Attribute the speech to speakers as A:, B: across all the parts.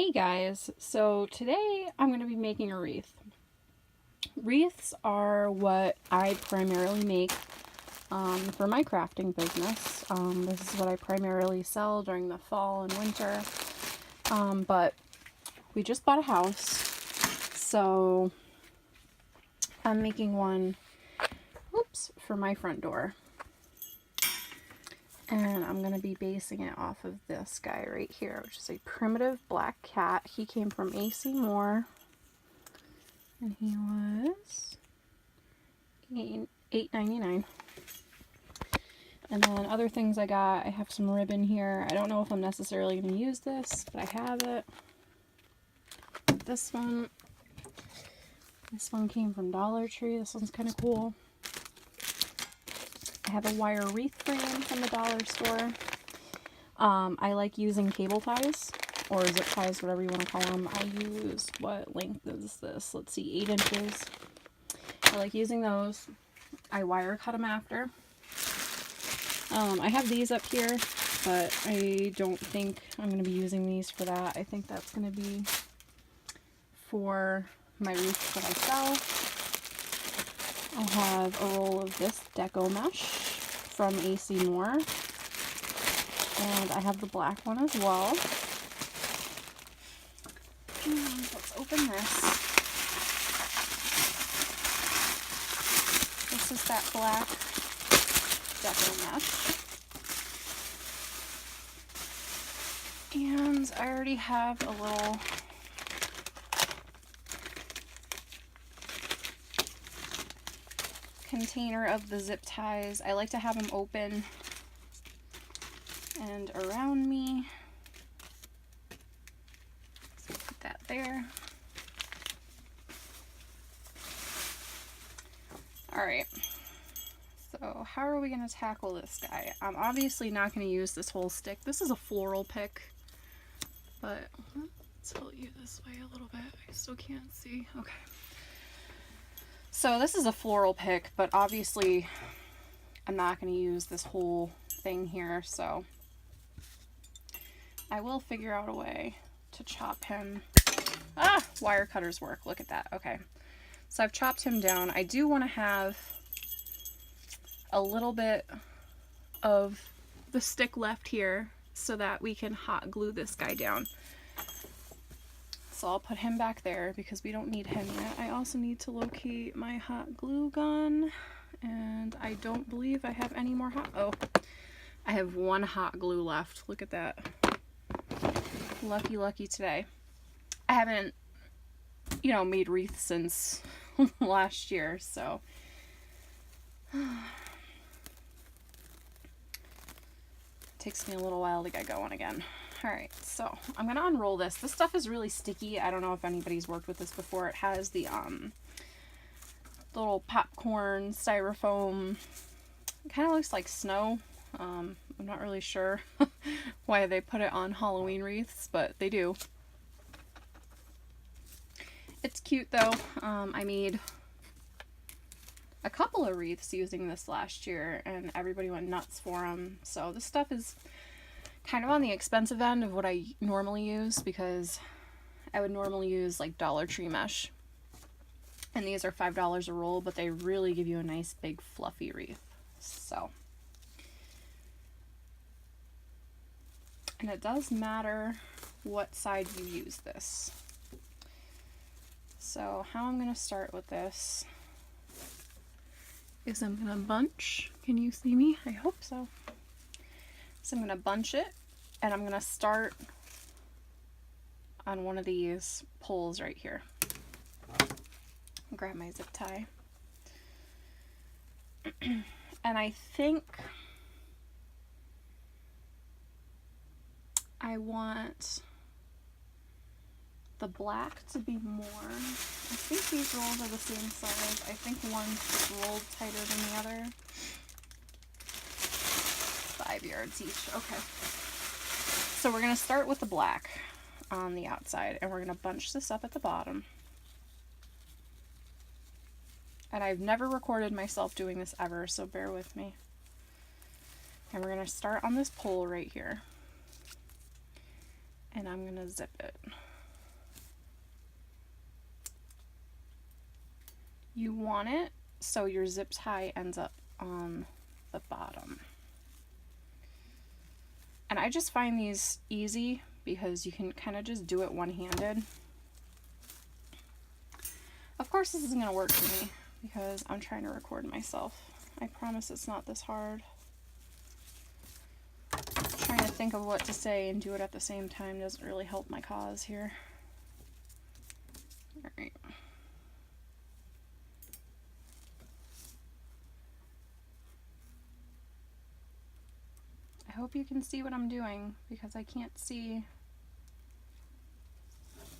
A: Hey guys, so today I'm going to be making a wreath. Wreaths are what I primarily make for my crafting business. This is what I primarily sell during the fall and winter. But we just bought a house, so I'm making one, for my front door. And I'm going to be basing it off of this guy right here, which is a primitive black cat. He came from AC Moore, and he was $8.99. And then other things I got, I have some ribbon here. I don't know if I'm necessarily going to use this, but I have it. This one came from Dollar Tree. This one's kind of cool. I have a wire wreath frame from the dollar store. I like using cable ties, or zip ties, whatever you want to call them. I use, what length is this? Let's see, 8 inches. I like using those. I wire cut them after. I have these up here, but I don't think I'm going to be using these for that. I think that's going to be for my wreaths that I sell. I have a roll of this deco mesh from AC Moore, and I have the black one as well. And let's open this. This is that black deco mesh. And I already have a little container of the zip ties. I like to have them open and around me. So put that there. Alright, so how are we going to tackle this guy? I'm obviously not going to use this whole stick. This is a floral pick, but let's tilt you this way a little bit. I still can't see. Okay. So this is a floral pick, but obviously I'm not going to use this whole thing here, so I will figure out a way to chop him. Ah, wire cutters work. Look at that. Okay. So I've chopped him down. I do want to have a little bit of the stick left here so that we can hot glue this guy down. So I'll put him back there because we don't need him yet. I also need to locate my hot glue gun, and I don't believe I have any more oh, I have one hot glue left. Look at that. Lucky, lucky today. I haven't, made wreaths since last year, so. Takes me a little while to get going again. Alright, so I'm going to unroll this. This stuff is really sticky. I don't know if anybody's worked with this before. It has the little popcorn styrofoam. It kind of looks like snow. I'm not really sure why they put it on Halloween wreaths, but they do. It's cute though. I made a couple of wreaths using this last year, and everybody went nuts for them. So this stuff is kind of on the expensive end of what I normally use, because I would normally use like Dollar Tree mesh, and these are $5 a roll, but they really give you a nice big fluffy wreath. So, and it does matter what side you use this. So how I'm going to start with this is I'm going to bunch. Can you see me? I hope so. So I'm going to bunch it, and I'm going to start on one of these poles right here. Grab my zip tie. And I think I want the black to be more. I think these rolls are the same size. I think one's rolled tighter than the other. 5 yards each. Okay. So we're going to start with the black on the outside, and we're going to bunch this up at the bottom. And I've never recorded myself doing this ever, so bear with me. And we're going to start on this pole right here. And I'm going to zip it. you want it so your zip tie ends up on the bottom. And I just find these easy because you can kind of just do it one-handed. Of course this isn't going to work for me because I'm trying to record myself. I promise it's not this hard. Trying to think of what to say and do it at the same time doesn't really help my cause here. Alright. I hope you can see what I'm doing because I can't see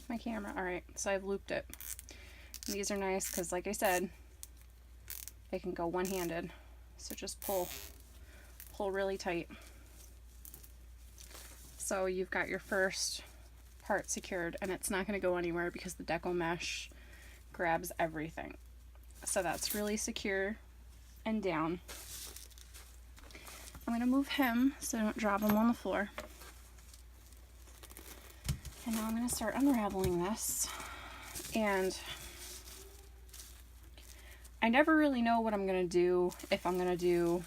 A: my camera. Alright, so I've looped it. And these are nice because, like I said, they can go one-handed. So just pull really tight. So you've got your first part secured, and it's not going to go anywhere because the deco mesh grabs everything. So that's really secure and down. I'm going to move him so I don't drop him on the floor. And now I'm going to start unraveling this. And I never really know what I'm going to do, if I'm going to do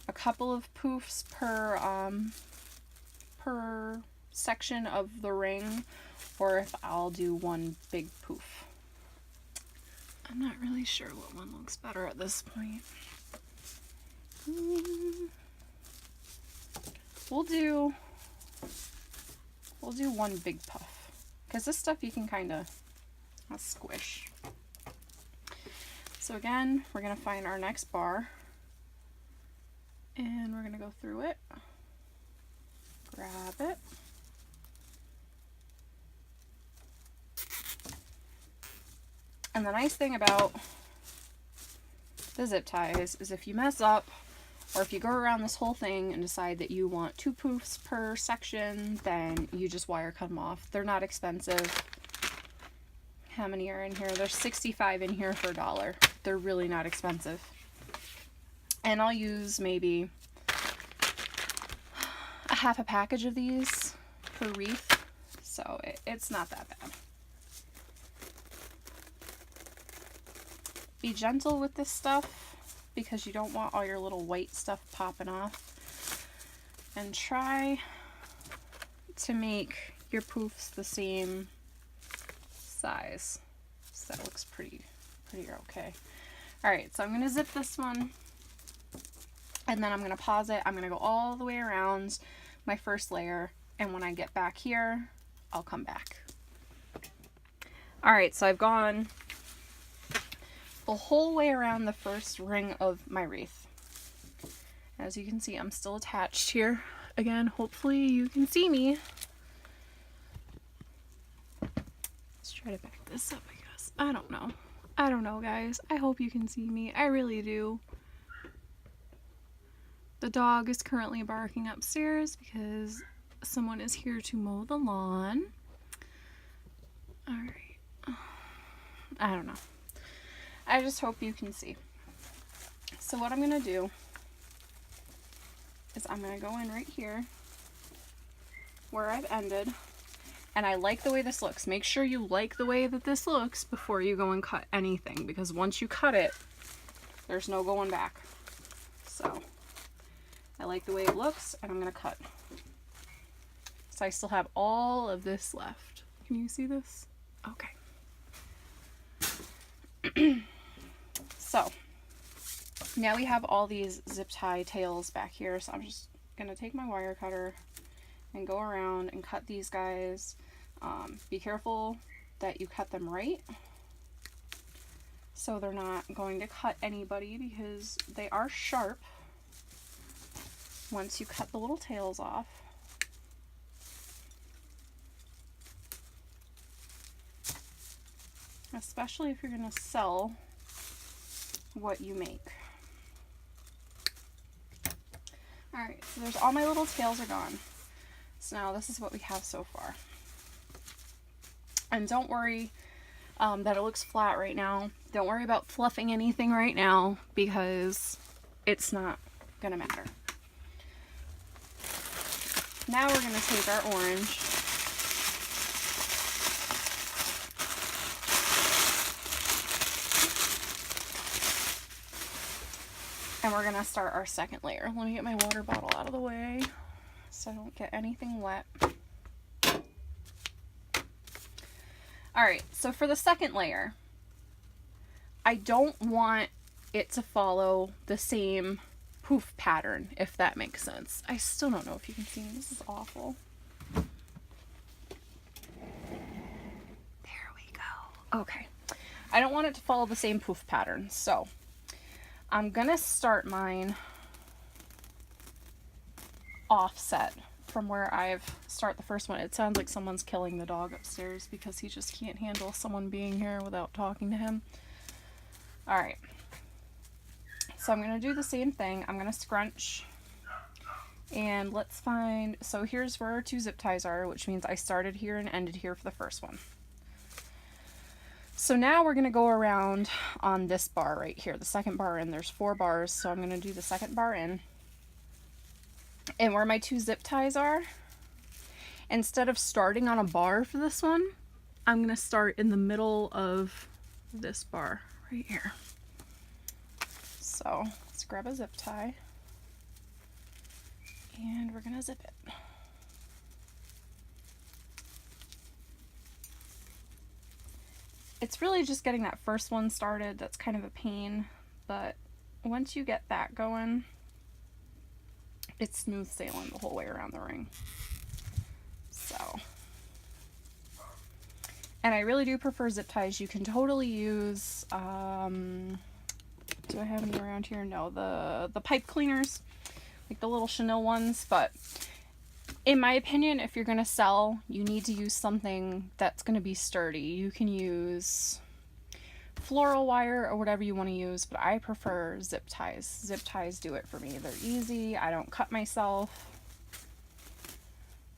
A: a couple of poofs per section of the ring, or if I'll do one big poof. I'm not really sure what one looks better at this point. We'll do one big puff because this stuff you can kind of squish. So again, we're going to find our next bar and we're going to go through it, grab it, and the nice thing about the zip ties is if you mess up, or if you go around this whole thing and decide that you want 2 poofs per section, then you just wire cut them off. They're not expensive. How many are in here? There's 65 in here for $1. They're really not expensive. And I'll use maybe a half a package of these per wreath. So it's not that bad. Be gentle with this stuff, because you don't want all your little white stuff popping off. And try to make your poofs the same size. So that looks pretty okay. Alright, so I'm going to zip this one. And then I'm going to pause it. I'm going to go all the way around my first layer. And when I get back here, I'll come back. Alright, so I've gone the whole way around the first ring of my wreath. As you can see, I'm still attached here. Again, hopefully you can see me. Let's try to back this up, I guess. I don't know. I don't know, guys. I hope you can see me. I really do. The dog is currently barking upstairs because someone is here to mow the lawn. Alright. I don't know. I just hope you can see. So what I'm going to do is I'm going to go in right here where I've ended. And I like the way this looks. Make sure you like the way that this looks before you go and cut anything, because once you cut it, there's no going back. So I like the way it looks, and I'm going to cut. So I still have all of this left. Can you see this? Okay. So now we have all these zip tie tails back here, so I'm just gonna take my wire cutter and go around and cut these guys. Be careful that you cut them right so they're not going to cut anybody, because they are sharp once you cut the little tails off. Especially if you're going to sell what you make. Alright, so there's all my little tails are gone. So now this is what we have so far. And don't worry that it looks flat right now. Don't worry about fluffing anything right now, because it's not going to matter. Now we're going to take our orange And we're gonna start our second layer. Let me get my water bottle out of the way so I don't get anything wet. Alright, so for the second layer, I don't want it to follow the same poof pattern, if that makes sense. I still don't know if you can see me. This is awful. There we go. Okay. I don't want it to follow the same poof pattern, so I'm gonna start mine offset from where I've start the first one. It sounds like someone's killing the dog upstairs because he just can't handle someone being here without talking to him. Alright, so I'm gonna do the same thing. I'm gonna scrunch, and let's find, so here's where our 2 zip ties are, which means I started here and ended here for the first one. So now we're going to go around on this bar right here, the second bar in. There's 4 bars, so I'm going to do the second bar in. And where my 2 zip ties are, instead of starting on a bar for this one, I'm going to start in the middle of this bar right here. So let's grab a zip tie, and we're going to zip it. It's really just getting that first one started that's kind of a pain, but once you get that going, it's smooth sailing the whole way around the ring. So, and I really do prefer zip ties. You can totally use, do I have any around here? No, the pipe cleaners, like the little chenille ones, but in my opinion, if you're going to sell, you need to use something that's going to be sturdy. You can use floral wire or whatever you want to use, but I prefer zip ties. Zip ties do it for me. They're easy. I don't cut myself.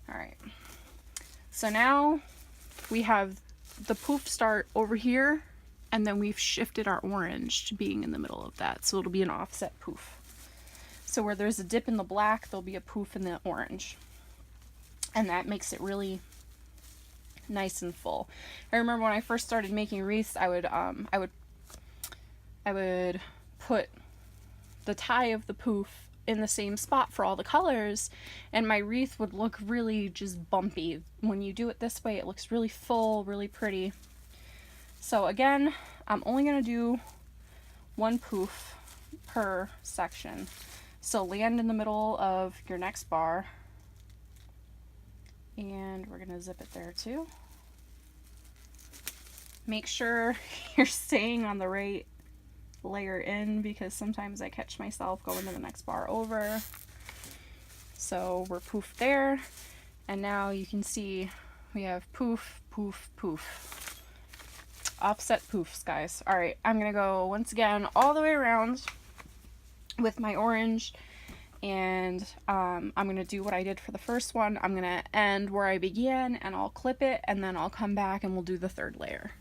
A: Alright. So now we have the poof start over here, and then we've shifted our orange to being in the middle of that. So it'll be an offset poof. So where there's a dip in the black, there'll be a poof in the orange. And that makes it really nice and full. I remember when I first started making wreaths, I would put the tie of the poof in the same spot for all the colors, and my wreath would look really just bumpy. When you do it this way, it looks really full, really pretty. So again, I'm only going to do 1 poof per section. So land in the middle of your next bar. And we're going to zip it there too. Make sure you're staying on the right layer in, because sometimes I catch myself going to the next bar over. So we're poofed there. And now you can see we have poof, poof, poof. Offset poofs, guys. Alright, I'm going to go once again all the way around with my orange. And I'm going to do what I did for the first one. I'm going to end where I began, and I'll clip it, and then I'll come back and we'll do the third layer.